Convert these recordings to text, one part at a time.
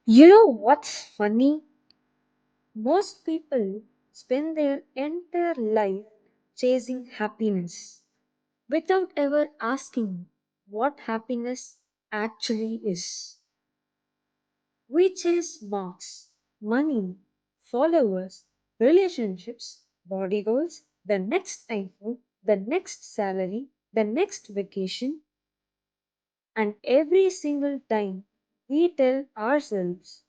You know what's funny? Most people spend their entire life chasing happiness without ever asking what happiness actually is. We chase marks, money, followers, relationships, body goals, the next iPhone, the next salary, the next vacation, and every single time we tell ourselves,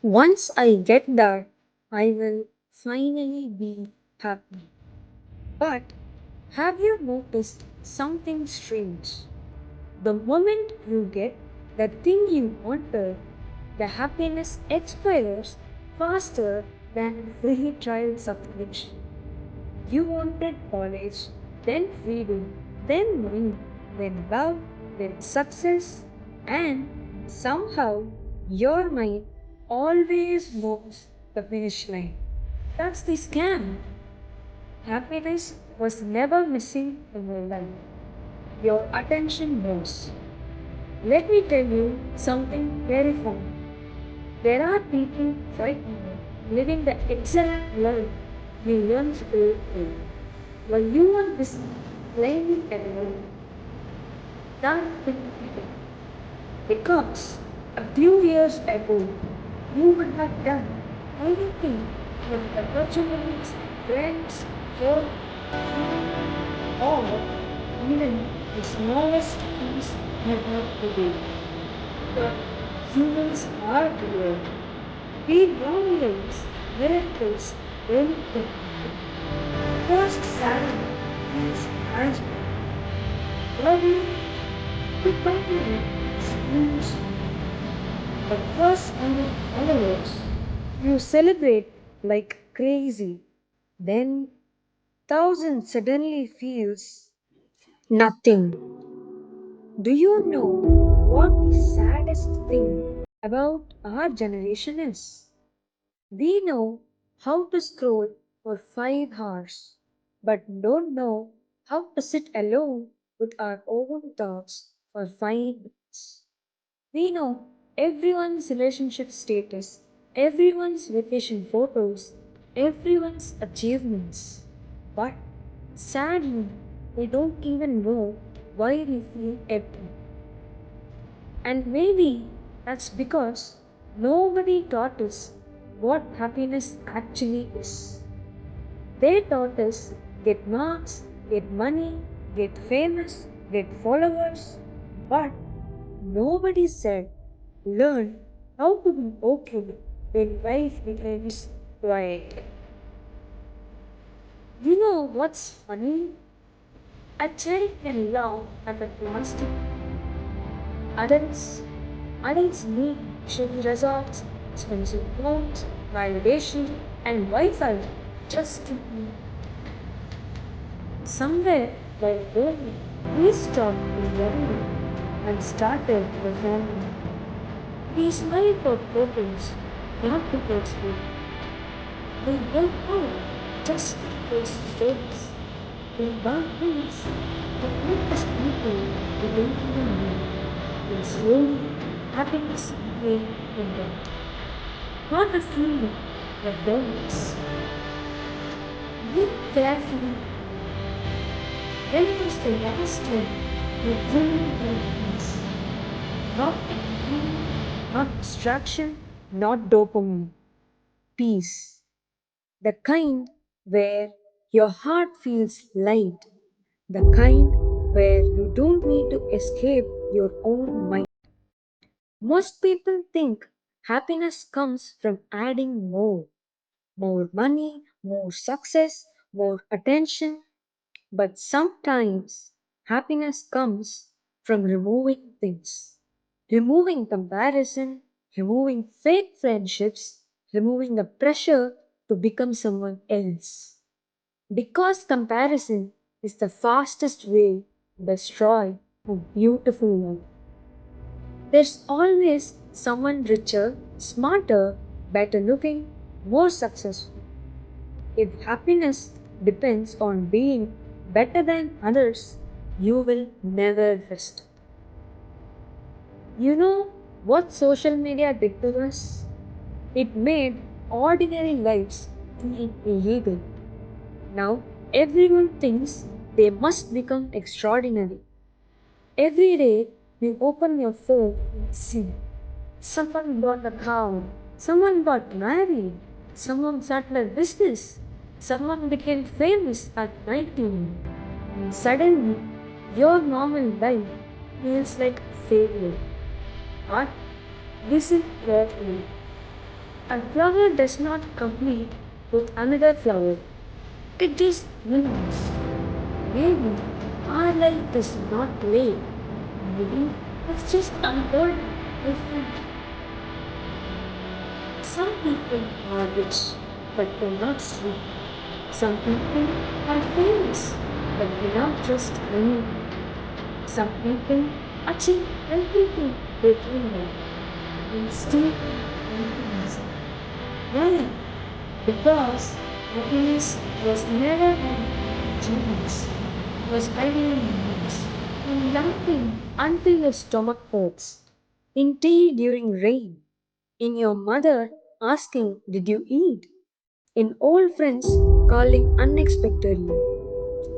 once I get there, I will finally be happy. But have you noticed something strange? The moment you get the thing you wanted, the happiness expires faster than free trial subscription. You wanted college, then freedom, then money, then love, then success, and somehow your mind always knows the finish line. That's the scam. Happiness was never missing in your life. Your attention was. Let me tell you something very funny. There are people right now living the exact life we once lived in. While you are busy playing alone, that people. Because a few years ago, you would have done anything with opportunities, friends, work, or even the smallest piece you have today. But humans are weird. We normalize miracles very quickly. First salary is magic. Loving the company is the first 100 followers. You celebrate like crazy. Then thousand suddenly feels nothing. Do you know what the saddest thing about our generation is? We know how to scroll for 5 hours, but don't know how to sit alone with our own thoughts for 5 minutes. We know everyone's relationship status, everyone's vacation photos, everyone's achievements. But sadly, we don't even know why we feel empty. And maybe that's because nobody taught us what happiness actually is. They taught us get marks, get money, get famous, get followers, but nobody said learn how to be okay when life becomes quiet. You know what's funny? A child can love at a plastic. Adults, adults need luxury resorts, expensive homes, validation, and Wi-Fi just to be somewhere like learning. We stopped learning and started performing. We smile for photos, not because we work hard, just because stories. We buy things that make us people we don't even know. And slowly, happiness became in them. Not a feeling that burns. Live carefully. When was the last time you truly felt peace? Not envy, not distraction, not dopamine. Peace. The kind where your heart feels light. The kind where you don't need to escape your own mind. Most people think happiness comes from adding more. More money, more success, more attention. But sometimes happiness comes from removing things. Removing comparison, removing fake friendships, removing the pressure to become someone else. Because comparison is the fastest way to destroy a beautiful life. There's always someone richer, smarter, better looking, more successful. If happiness depends on being better than others, you will never rest. You know, What social media did to us? It made ordinary lives feel illegal. Now everyone thinks they must become extraordinary. Every day you open your phone and see someone bought a car, someone got married, someone started a business, someone became famous at 19. And suddenly your normal life feels like a failure. But this is reality. A flower does not compete with another flower. It just moves. Maybe our life is not late. Maybe it's just unfolding different. Some people are rich, but cannot sleep. Some people are famous, but cannot trust anyone. Some people achieve everything they dream of and still empty. Why? Because happiness was never an genius, was hiding in books, in laughing until your stomach hurts, in tea during rain, in your mother asking, "Did you eat?" In old friends calling unexpectedly,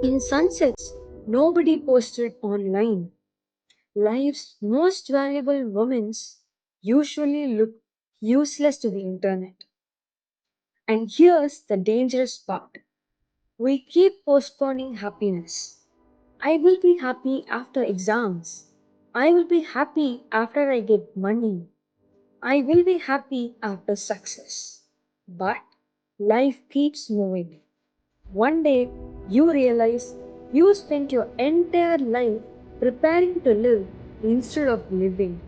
in sunsets nobody posted online. Life's most valuable moments usually look useless to the internet. And here's the dangerous part. We keep postponing happiness. I will be happy after exams. I will be happy after I get money. I will be happy after success. But life keeps moving. One day you realize you spent your entire life preparing to live instead of living.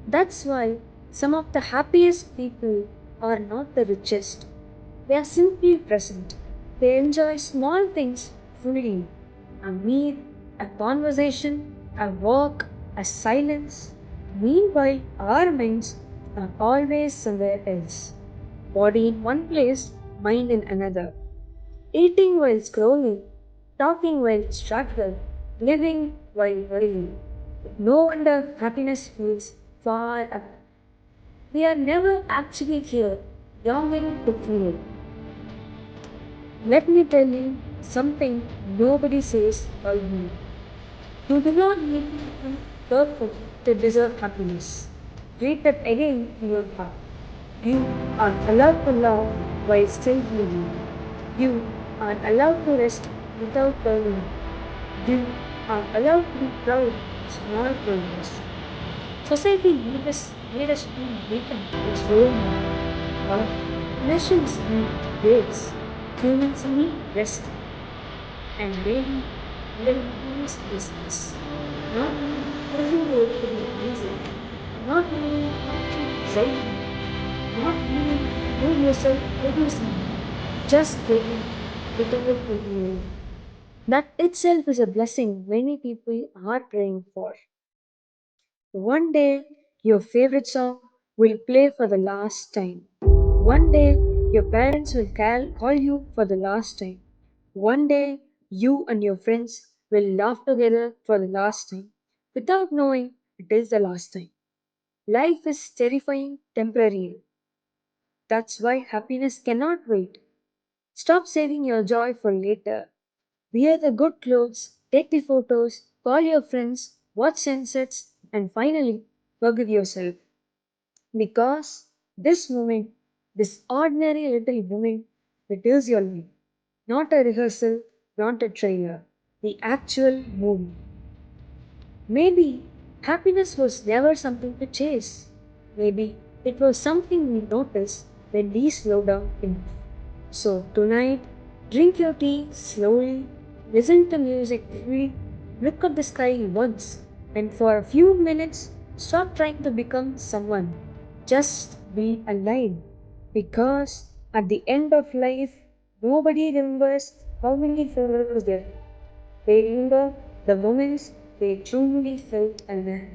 That's why some of the happiest people are not the richest. They are simply present. They enjoy small things fully: a meal, a conversation, a walk, a silence. Meanwhile, our minds are always somewhere else. Body in one place, mind in another. Eating while scrolling, talking while distracted, living while worrying. No wonder happiness feels far up. We are never actually here, longing to feel it. Let me tell you something nobody says or you. You do not need to become perfect to deserve happiness. Read that again in your heart. You are allowed to love while still breathing. You are allowed to rest without burning. You are allowed to be proud of small progress. Society made us feel beaten and slowing down. But nations need grace. Humans need rest. And maybe living peace is this. Not every way to be amazing. Not needing constant anxiety. Not needing to prove yourself every single. Just living without being. That itself is a blessing many people are praying for. One day, your favorite song will play for the last time. One day, your parents will call you for the last time. One day, you and your friends will laugh together for the last time without knowing it is the last time. Life is terrifying temporary. That's why happiness cannot wait. Stop saving your joy for later. Wear the good clothes, take the photos, call your friends, watch sunsets, and finally forgive yourself. Because this moment, this ordinary little moment, it is your life. Not a rehearsal, not a trailer, the actual movie. Maybe happiness was never something to chase. Maybe it was something we notice when we slow down enough. So tonight, drink your tea slowly, listen to music fully, look at the sky once, and for a few minutes, stop trying to become someone. Just be alive. Because at the end of life, nobody remembers how many failures there. They remember the moments they truly felt alive.